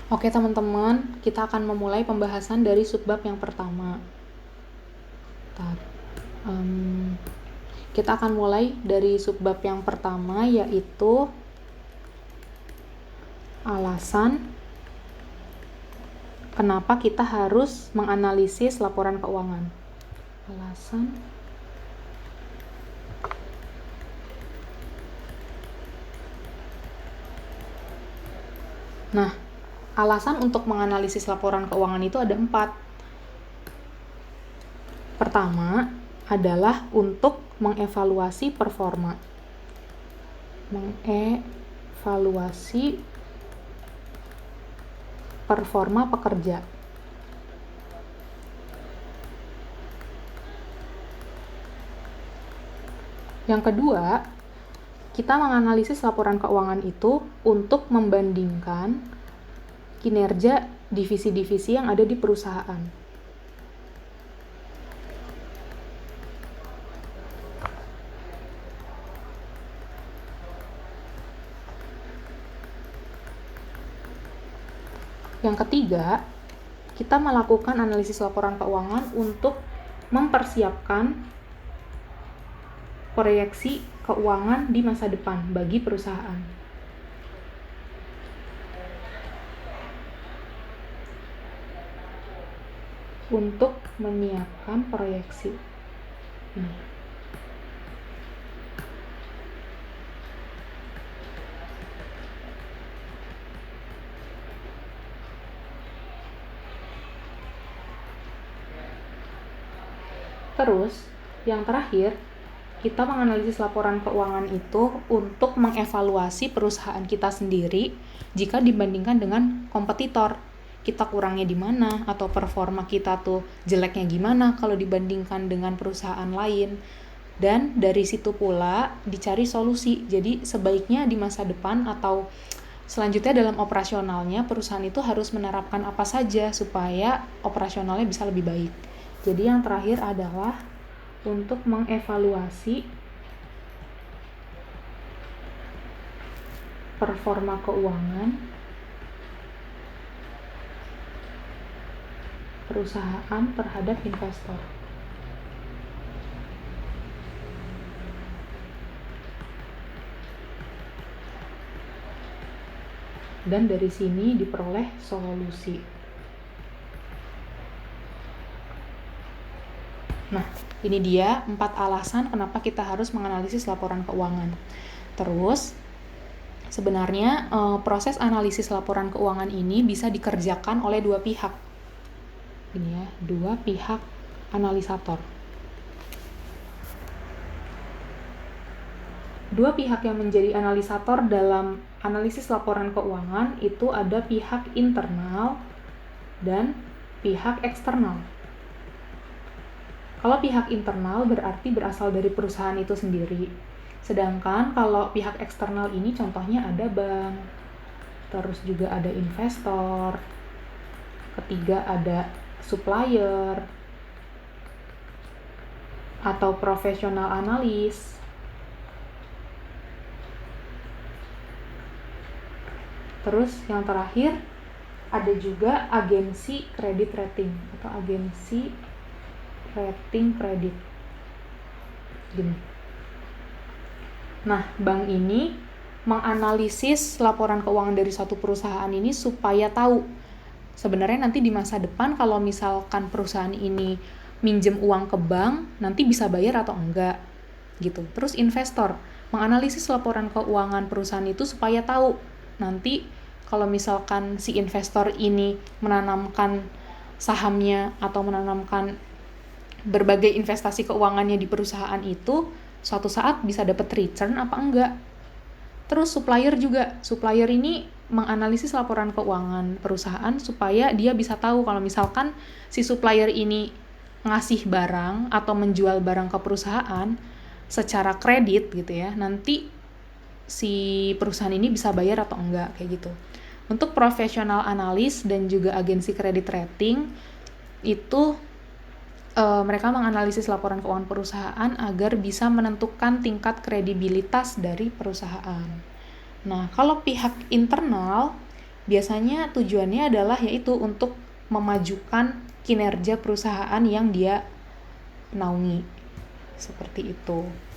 Oke teman-teman, kita akan memulai pembahasan dari subbab yang pertama. Kita akan mulai dari subbab yang pertama, yaitu alasan kenapa kita harus menganalisis laporan keuangan. Alasan alasan untuk menganalisis laporan keuangan itu ada 4. Pertama adalah untuk mengevaluasi performa. Mengevaluasi performa pekerja. Yang kedua, kita menganalisis laporan keuangan itu untuk membandingkan kinerja divisi-divisi yang ada di perusahaan. Yang ketiga, kita melakukan analisis laporan keuangan untuk mempersiapkan proyeksi keuangan di masa depan bagi perusahaan. Untuk menyiapkan proyeksi. Terus, yang terakhir, kita menganalisis laporan keuangan itu untuk mengevaluasi perusahaan kita sendiri jika dibandingkan dengan kompetitor. Kita kurangnya di mana, atau performa kita tuh jeleknya gimana kalau dibandingkan dengan perusahaan lain. Dan dari situ pula dicari solusi. Jadi sebaiknya di masa depan atau selanjutnya dalam operasionalnya perusahaan itu harus menerapkan apa saja supaya operasionalnya bisa lebih baik. Jadi yang terakhir adalah untuk mengevaluasi performa keuangan perusahaan terhadap investor. Dan dari sini diperoleh solusi. Nah, ini dia 4 alasan kenapa kita harus menganalisis laporan keuangan. Terus, sebenarnya proses analisis laporan keuangan ini bisa dikerjakan oleh 2 pihak. Ini ya, 2 pihak analisator. 2 pihak yang menjadi analisator dalam analisis laporan keuangan itu ada pihak internal dan pihak eksternal. Kalau pihak internal berarti berasal dari perusahaan itu sendiri. Sedangkan kalau pihak eksternal ini contohnya ada bank, terus juga ada investor, ketiga ada supplier, atau profesional analis. Terus yang terakhir ada juga agensi kredit rating atau agensi rating kredit. Gini. Nah, bank ini menganalisis laporan keuangan dari suatu perusahaan ini supaya tahu sebenarnya nanti di masa depan kalau misalkan perusahaan ini minjem uang ke bank, nanti bisa bayar atau enggak gitu. Terus investor menganalisis laporan keuangan perusahaan itu supaya tahu nanti kalau misalkan si investor ini menanamkan sahamnya atau menanamkan berbagai investasi keuangannya di perusahaan itu, suatu saat bisa dapat return apa enggak. Terus supplier juga, supplier ini menganalisis laporan keuangan perusahaan supaya dia bisa tahu kalau misalkan si supplier ini ngasih barang atau menjual barang ke perusahaan secara kredit gitu ya, nanti si perusahaan ini bisa bayar atau enggak, kayak gitu. Untuk profesional analis dan juga agensi kredit rating itu mereka menganalisis laporan keuangan perusahaan agar bisa menentukan tingkat kredibilitas dari perusahaan. Nah, kalau pihak internal biasanya tujuannya adalah yaitu untuk memajukan kinerja perusahaan yang dia naungi. Seperti itu.